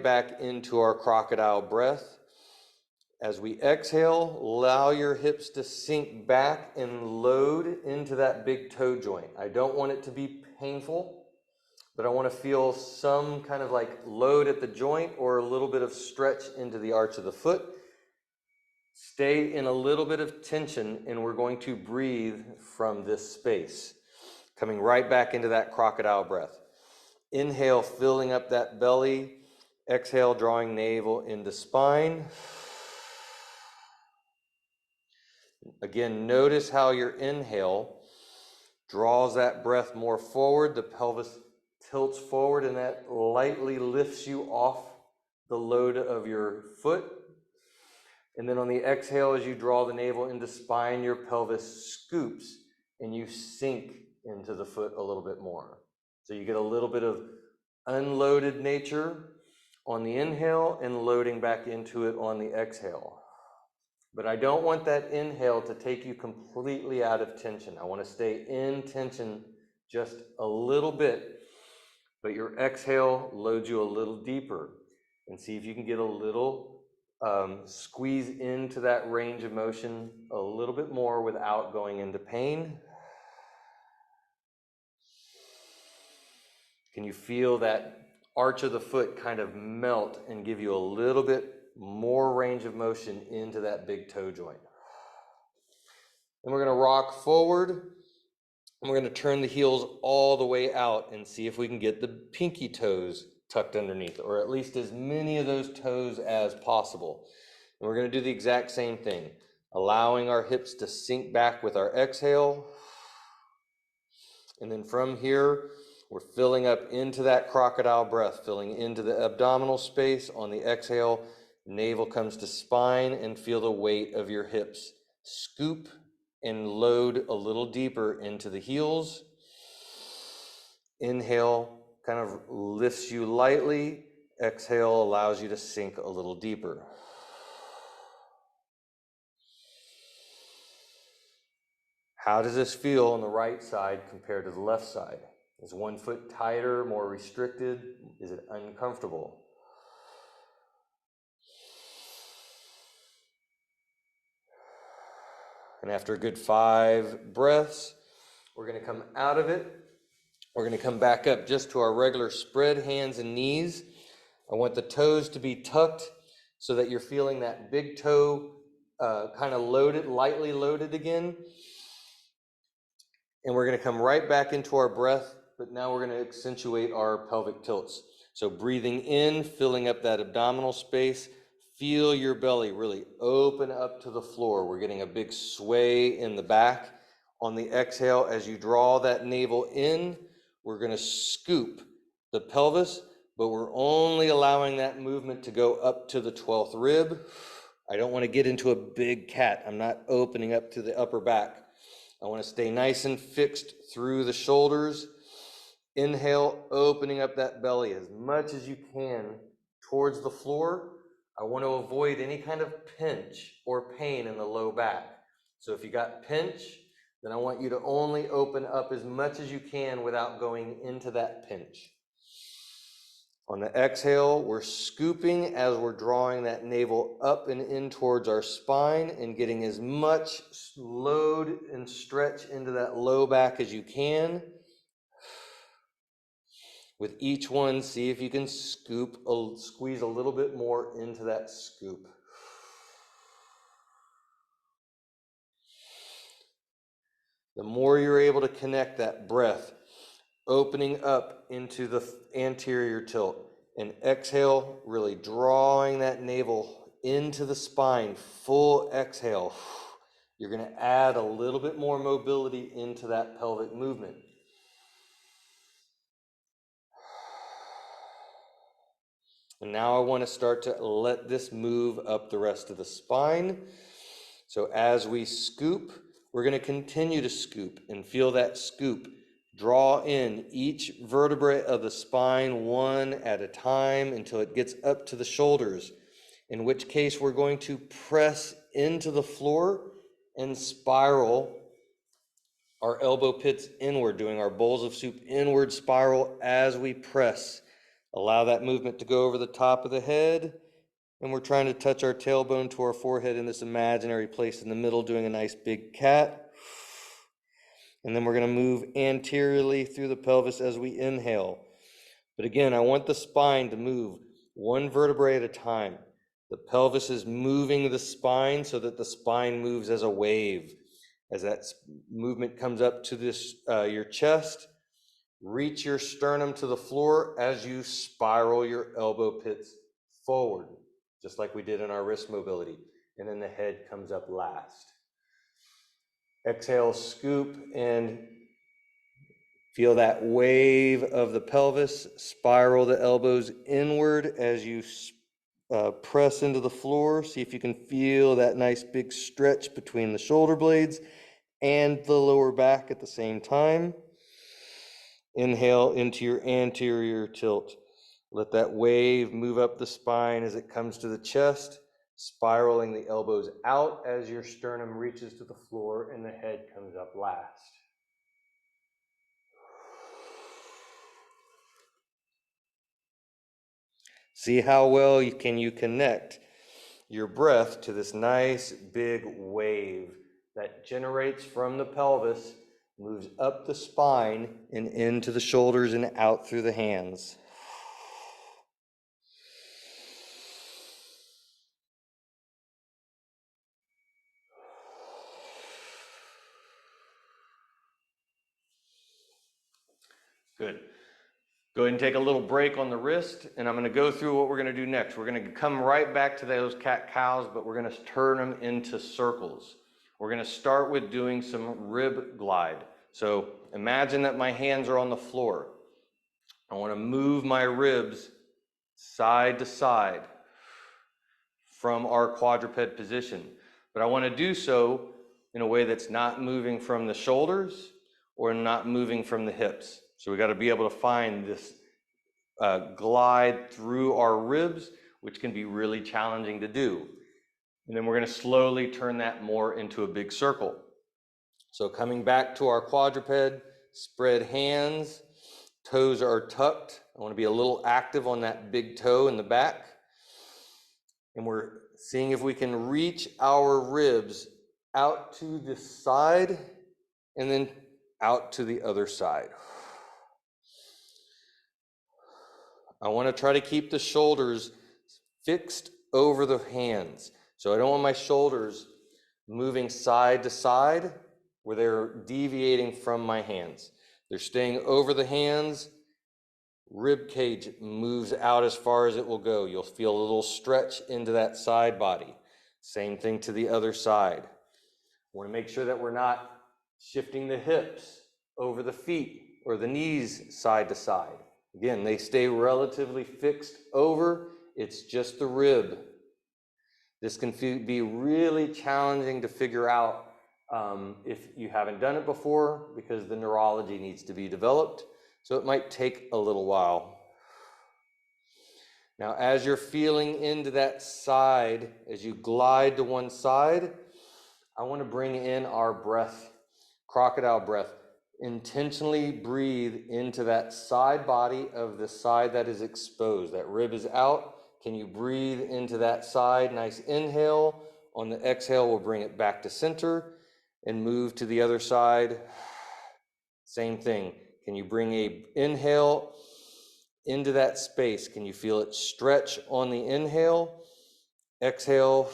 right back into our crocodile breath. As we exhale, allow your hips to sink back and load into that big toe joint. I don't want it to be painful, but I want to feel some kind of like load at the joint or a little bit of stretch into the arch of the foot. Stay in a little bit of tension, and we're going to breathe from this space, coming right back into that crocodile breath. Inhale, filling up that belly. Exhale, drawing navel into spine. Again, notice how your inhale draws that breath more forward. The pelvis tilts forward, and that lightly lifts you off the load of your foot. And then on the exhale, as you draw the navel into spine, your pelvis scoops and you sink into the foot a little bit more. So you get a little bit of unloaded nature on the inhale and loading back into it on the exhale. But I don't want that inhale to take you completely out of tension. I want to stay in tension just a little bit, but your exhale loads you a little deeper. And see if you can get a little squeeze into that range of motion a little bit more without going into pain. Can you feel that arch of the foot kind of melt and give you a little bit more range of motion into that big toe joint? And we're going to rock forward, and we're going to turn the heels all the way out and see if we can get the pinky toes tucked underneath, or at least as many of those toes as possible. And we're going to do the exact same thing, allowing our hips to sink back with our exhale. And then from here, we're filling up into that crocodile breath, filling into the abdominal space. On the exhale, navel comes to spine, and feel the weight of your hips scoop and load a little deeper into the heels. Inhale kind of lifts you lightly. Exhale allows you to sink a little deeper. How does this feel on the right side compared to the left side? Is one foot tighter, more restricted? Is it uncomfortable? And after a good 5 breaths, we're going to come out of it. We're going to come back up just to our regular spread hands and knees. I want the toes to be tucked so that you're feeling that big toe kind of loaded, lightly loaded again. And we're going to come right back into our breath, but now we're going to accentuate our pelvic tilts. So breathing in, filling up that abdominal space. Feel your belly really open up to the floor. We're getting a big sway in the back. On the exhale, as you draw that navel in, we're going to scoop the pelvis, but we're only allowing that movement to go up to the 12th rib. I don't want to get into a big cat. I'm not opening up to the upper back. I want to stay nice and fixed through the shoulders. Inhale, opening up that belly as much as you can towards the floor. I want to avoid any kind of pinch or pain in the low back. So if you got pinch, then I want you to only open up as much as you can without going into that pinch. On the exhale, we're scooping as we're drawing that navel up and in towards our spine and getting as much load and stretch into that low back as you can. With each one, see if you can squeeze a little bit more into that scoop. The more you're able to connect that breath, opening up into the anterior tilt, and exhale, really drawing that navel into the spine, full exhale. You're going to add a little bit more mobility into that pelvic movement. And now I want to start to let this move up the rest of the spine. So as we scoop, we're going to continue to scoop and feel that scoop. Draw in each vertebrae of the spine one at a time until it gets up to the shoulders, in which case we're going to press into the floor and spiral our elbow pits inward, doing our bowls of soup inward spiral as we press. Allow that movement to go over the top of the head, and we're trying to touch our tailbone to our forehead in this imaginary place in the middle, doing a nice big cat. And then we're going to move anteriorly through the pelvis as we inhale. But again, I want the spine to move one vertebrae at a time. The pelvis is moving the spine so that the spine moves as a wave. As that movement comes up to this your chest, reach your sternum to the floor as you spiral your elbow pits forward, just like we did in our wrist mobility. And then the head comes up last. Exhale, scoop, and feel that wave of the pelvis. Spiral the elbows inward as you press into the floor. See if you can feel that nice big stretch between the shoulder blades and the lower back at the same time. Inhale into your anterior tilt. Let that wave move up the spine as it comes to the chest, spiraling the elbows out as your sternum reaches to the floor and the head comes up last. See how well can you connect your breath to this nice big wave that generates from the pelvis, moves up the spine and into the shoulders and out through the hands. Good. Go ahead and take a little break on the wrist, and I'm going to go through what we're going to do next. We're going to come right back to those cat-cows, but we're going to turn them into circles. We're going to start with doing some rib glide. So imagine that my hands are on the floor. I want to move my ribs side to side from our quadruped position. But I want to do so in a way that's not moving from the shoulders or not moving from the hips. So we got to be able to find this glide through our ribs, which can be really challenging to do. And then we're going to slowly turn that more into a big circle. So coming back to our quadruped, spread hands, toes are tucked. I want to be a little active on that big toe in the back. And we're seeing if we can reach our ribs out to the side and then out to the other side. I want to try to keep the shoulders fixed over the hands. So I don't want my shoulders moving side to side where they're deviating from my hands. They're staying over the hands. Rib cage moves out as far as it will go. You'll feel a little stretch into that side body. Same thing to the other side. I want to make sure that we're not shifting the hips over the feet or the knees side to side. Again, they stay relatively fixed over. It's just the rib. This can be really challenging to figure out if you haven't done it before, because the neurology needs to be developed. So it might take a little while. Now, as you're feeling into that side, as you glide to one side, I want to bring in our breath, crocodile breath. Intentionally breathe into that side body of the side that is exposed. That rib is out. Can you breathe into that side? Nice inhale. On the exhale, we'll bring it back to center and move to the other side. Same thing. Can you bring a inhale into that space? Can you feel it stretch on the inhale? Exhale,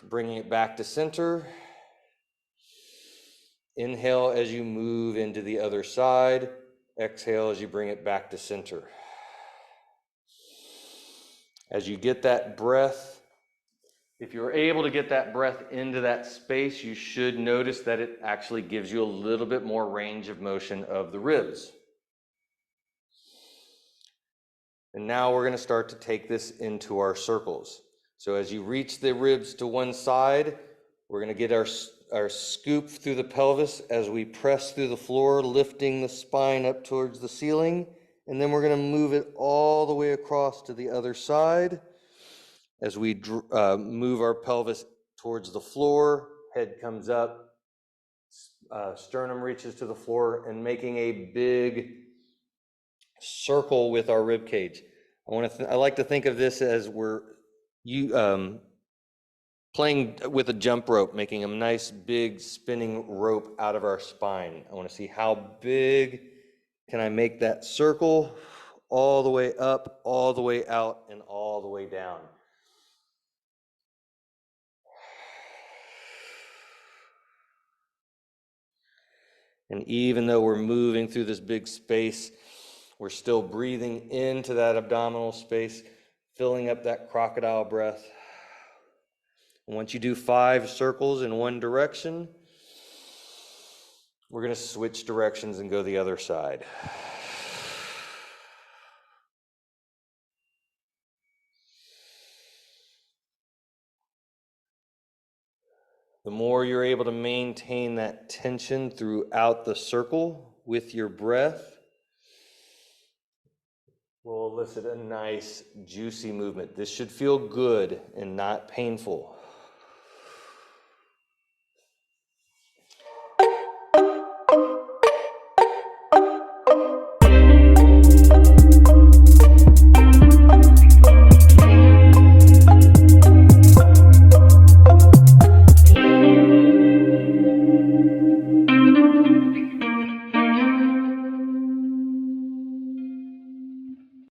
bringing it back to center. Inhale as you move into the other side. Exhale as you bring it back to center. As you get that breath, if you're able to get that breath into that space, you should notice that it actually gives you a little bit more range of motion of the ribs. And now we're going to start to take this into our circles. So as you reach the ribs to one side, we're going to get our scoop through the pelvis as we press through the floor, lifting the spine up towards the ceiling. And then we're going to move it all the way across to the other side as we move our pelvis towards the floor. Head comes up, sternum reaches to the floor, and making a big circle with our rib cage. I like to think of this as playing with a jump rope, making a nice big spinning rope out of our spine. I want to see how big can I make that circle all the way up, all the way out, and all the way down. And even though we're moving through this big space, we're still breathing into that abdominal space, filling up that crocodile breath. And once you do 5 circles in one direction, we're going to switch directions and go the other side. The more you're able to maintain that tension throughout the circle with your breath, will elicit a nice, juicy movement. This should feel good and not painful.